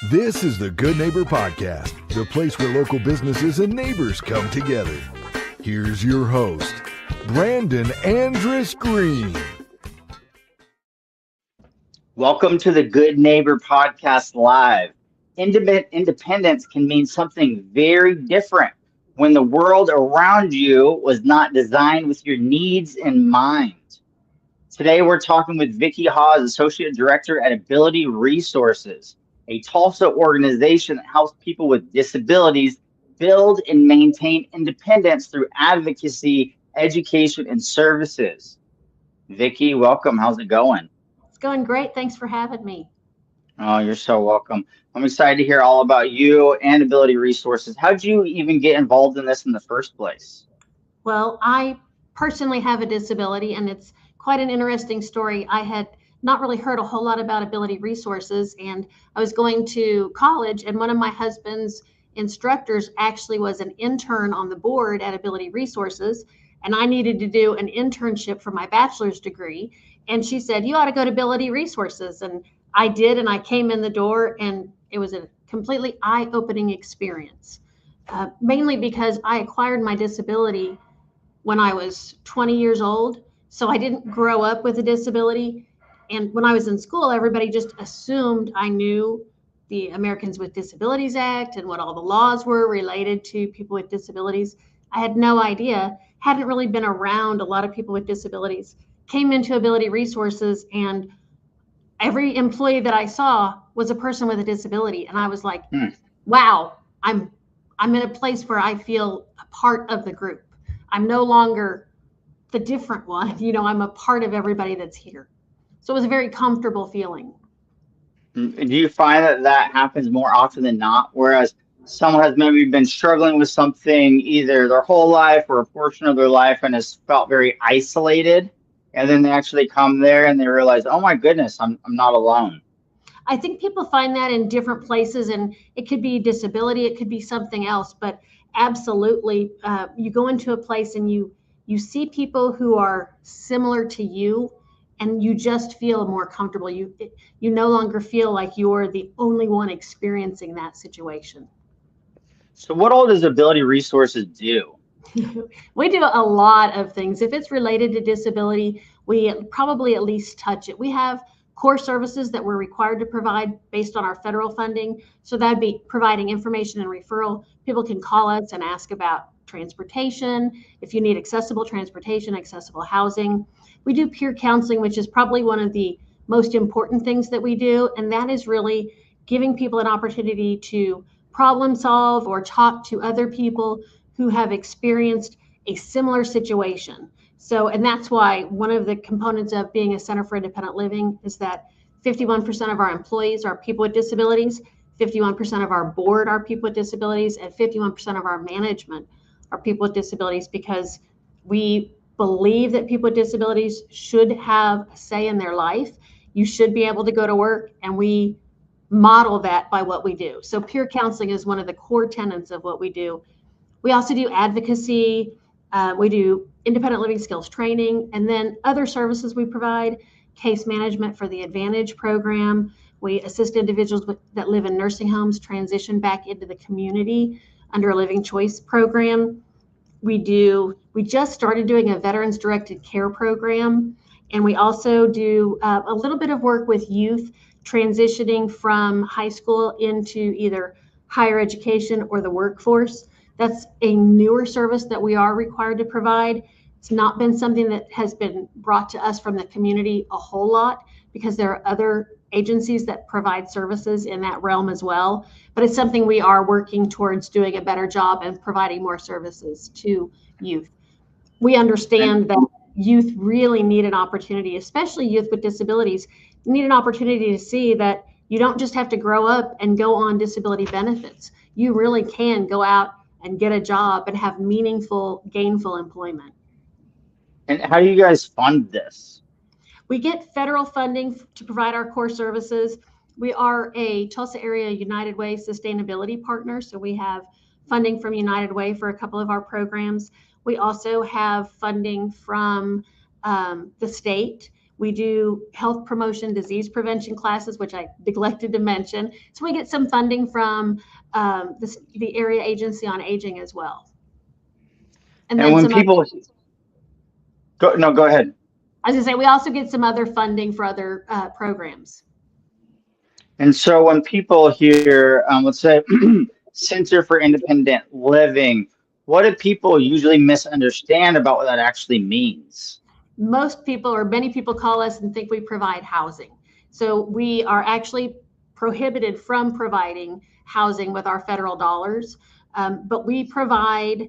This is the Good Neighbor Podcast, the place where local businesses and neighbors come together. Here's your host, Brandon Andrus Green. Welcome to the Good Neighbor Podcast Live. Independence can mean something very different when the world around you was not designed with your needs in mind. Today, we're talking with Vicki Haws, Associate Director at Ability Resources, a Tulsa organization that helps people with disabilities build and maintain independence through advocacy, education, and services. Vicki, welcome. How's it going? It's going great. Thanks for having me. Oh, you're so welcome. I'm excited to hear all about you and Ability Resources. How'd you even get involved in this in the first place? Well, I personally have a disability, and it's quite an interesting story. I had not really heard a whole lot about Ability Resources, and I was going to college, and one of my husband's instructors actually was an intern on the board at Ability Resources, and I needed to do an internship for my bachelor's degree. And she said, "You ought to go to Ability Resources." And I did, and I came in the door, and it was a completely eye-opening experience, mainly because I acquired my disability when I was 20 years old. So I didn't grow up with a disability. And when I was in school, everybody just assumed I knew the Americans with Disabilities Act and what all the laws were related to people with disabilities. I had no idea, hadn't really been around a lot of people with disabilities. Came into Ability Resources, and every employee that I saw was a person with a disability. And I was like, wow, I'm in a place where I feel a part of the group. I'm no longer the different one. I'm a part of everybody that's here. So it was a very comfortable feeling. Do you find that happens more often than not? Whereas someone has maybe been struggling with something either their whole life or a portion of their life and has felt very isolated, and then they actually come there and they realize, oh my goodness, I'm not alone. I think people find that in different places, and it could be disability, it could be something else, but absolutely, you go into a place and you see people who are similar to you, and you just feel more comfortable. You no longer feel like you're the only one experiencing that situation. So what all does Ability Resources do? We do a lot of things. If it's related to disability, we probably at least touch it. We have core services that we're required to provide based on our federal funding. So that'd be providing information and referral. People can call us and ask about transportation, if you need accessible transportation, accessible housing. We do peer counseling, which is probably one of the most important things that we do. And that is really giving people an opportunity to problem solve or talk to other people who have experienced a similar situation. So, and that's why one of the components of being a Center for Independent Living is that 51% of our employees are people with disabilities, 51% of our board are people with disabilities, and 51% of our management are people with disabilities, because we believe that people with disabilities should have a say in their life. You should be able to go to work, and we model that by what we do. So peer counseling is one of the core tenets of what we do. We also do advocacy. We do independent living skills training, and then other services we provide, case management for the Advantage program. We assist individuals that live in nursing homes transition back into the community under a Living Choice program. We just started doing a veterans directed care program, and we also do a little bit of work with youth transitioning from high school into either higher education or the workforce. That's a newer service that we are required to provide. It's not been something that has been brought to us from the community a whole lot, because there are other agencies that provide services in that realm as well. But it's something we are working towards doing a better job and providing more services to youth. We understand that youth really need an opportunity, especially youth with disabilities, need an opportunity to see that you don't just have to grow up and go on disability benefits. You really can go out and get a job and have meaningful, gainful employment. And how do you guys fund this? We get federal funding to provide our core services. We are a Tulsa area United Way sustainability partner, so we have funding from United Way for a couple of our programs. We also have funding from the state. We do health promotion, disease prevention classes, which I neglected to mention. So we get some funding from the Area Agency on Aging as well. And then when people go ahead. I was gonna say, we also get some other funding for other programs. And so when people hear, let's say, Center for Independent Living, what do people usually misunderstand about what that actually means? Most people, or many people, call us and think we provide housing. So we are actually prohibited from providing housing with our federal dollars, but we provide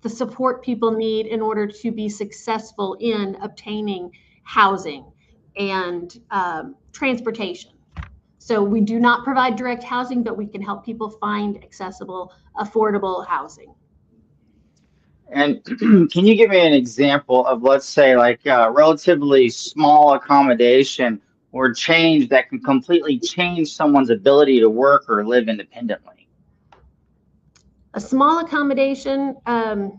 the support people need in order to be successful in obtaining housing and transportation. So we do not provide direct housing, but we can help people find accessible, affordable housing. And can you give me an example of, let's say, like a relatively small accommodation or change that can completely change someone's ability to work or live independently? A small accommodation, I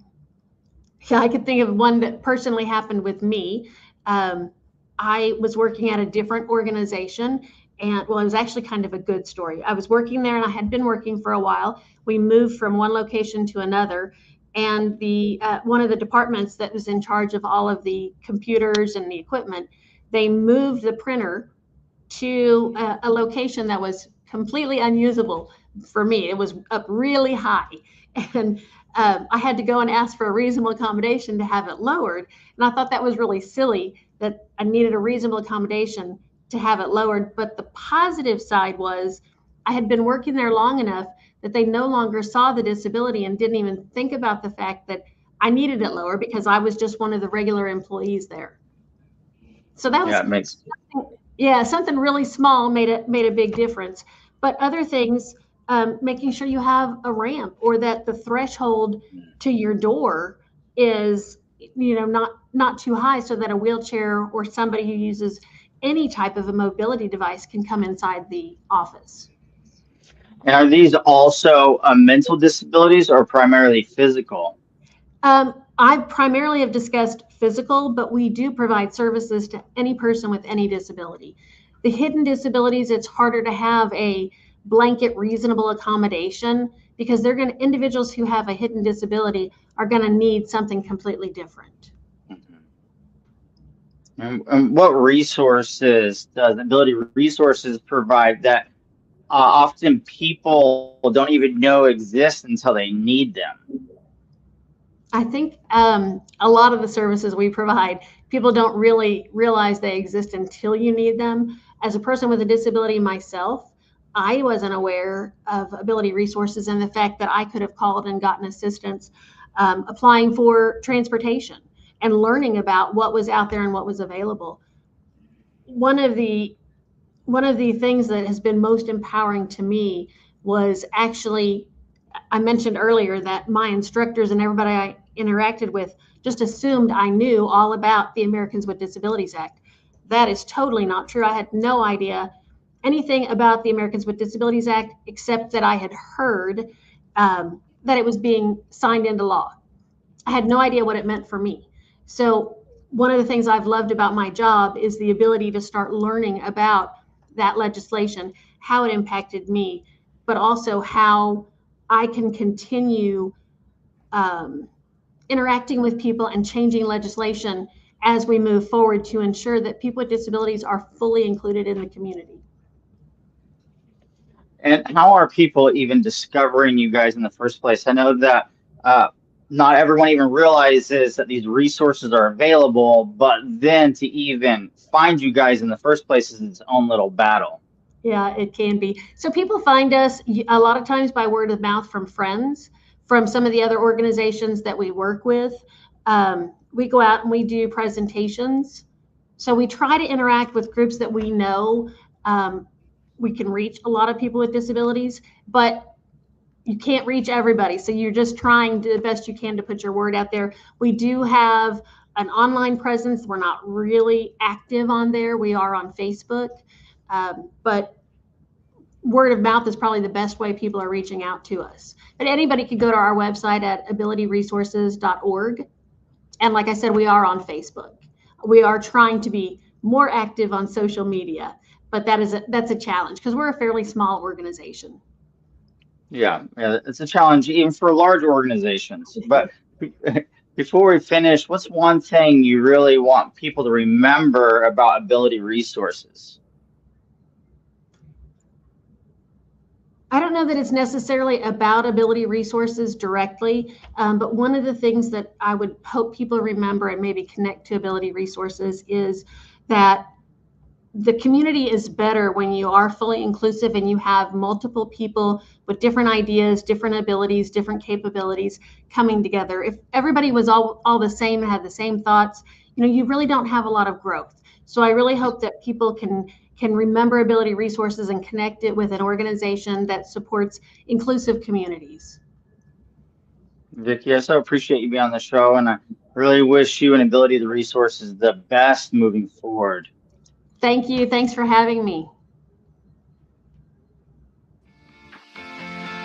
could think of one that personally happened with me. I was working at a different organization, and well, it was actually kind of a good story. I was working there and I had been working for a while. We moved from one location to another, and the one of the departments that was in charge of all of the computers and the equipment, they moved the printer to a location that was completely unusable for me. It was up really high, and I had to go and ask for a reasonable accommodation to have it lowered. And I thought that was really silly, that I needed a reasonable accommodation to have it lowered. But the positive side was I had been working there long enough that they no longer saw the disability and didn't even think about the fact that I needed it lower because I was just one of the regular employees there. So that was something really small made a big difference. But other things, making sure you have a ramp, or that the threshold to your door is, not too high, so that a wheelchair or somebody who uses any type of a mobility device can come inside the office. And are these also mental disabilities or primarily physical? I primarily have discussed physical, but we do provide services to any person with any disability. The hidden disabilities, it's harder to have a blanket reasonable accommodation, because individuals who have a hidden disability are going to need something completely different. And what resources does Ability Resources provide that often people don't even know exist until they need them? I think a lot of the services we provide, people don't really realize they exist until you need them. As a person with a disability myself, I wasn't aware of Ability Resources and the fact that I could have called and gotten assistance applying for transportation and learning about what was out there and what was available. One of the things that has been most empowering to me was actually, I mentioned earlier that my instructors and everybody I interacted with just assumed I knew all about the Americans with Disabilities Act. That is totally not true. I had no idea anything about the Americans with Disabilities Act, except that I had heard that it was being signed into law. I had no idea what it meant for me. So one of the things I've loved about my job is the ability to start learning about that legislation, how it impacted me, but also how I can continue interacting with people and changing legislation as we move forward to ensure that people with disabilities are fully included in the community. And how are people even discovering you guys in the first place? I know that not everyone even realizes that these resources are available, but then to even find you guys in the first place is its own little battle. Yeah, it can be. So people find us a lot of times by word of mouth from friends, from some of the other organizations that we work with. We go out and we do presentations. So we try to interact with groups that we know we can reach a lot of people with disabilities, but you can't reach everybody. So you're just trying the best you can to put your word out there. We do have an online presence. We're not really active on there. We are on Facebook, but word of mouth is probably the best way people are reaching out to us. But anybody could go to our website at abilityresources.org. And like I said, we are on Facebook. We are trying to be more active on social media. But that's a challenge because we're a fairly small organization. Yeah, it's a challenge even for large organizations. But before we finish, what's one thing you really want people to remember about Ability Resources? I don't know that it's necessarily about Ability Resources directly, but one of the things that I would hope people remember and maybe connect to Ability Resources is that the community is better when you are fully inclusive and you have multiple people with different ideas, different abilities, different capabilities coming together. If everybody was all the same and had the same thoughts, you really don't have a lot of growth. So I really hope that people can remember Ability Resources and connect it with an organization that supports inclusive communities. Vicki, I so appreciate you being on the show, and I really wish you and Ability Resources the best moving forward. Thank you. Thanks for having me.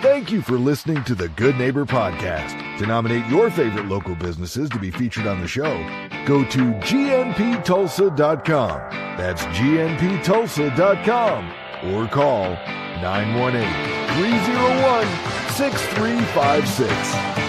Thank you for listening to the Good Neighbor Podcast. To nominate your favorite local businesses to be featured on the show, go to gnptulsa.com. That's gnptulsa.com or call 918-301-6356.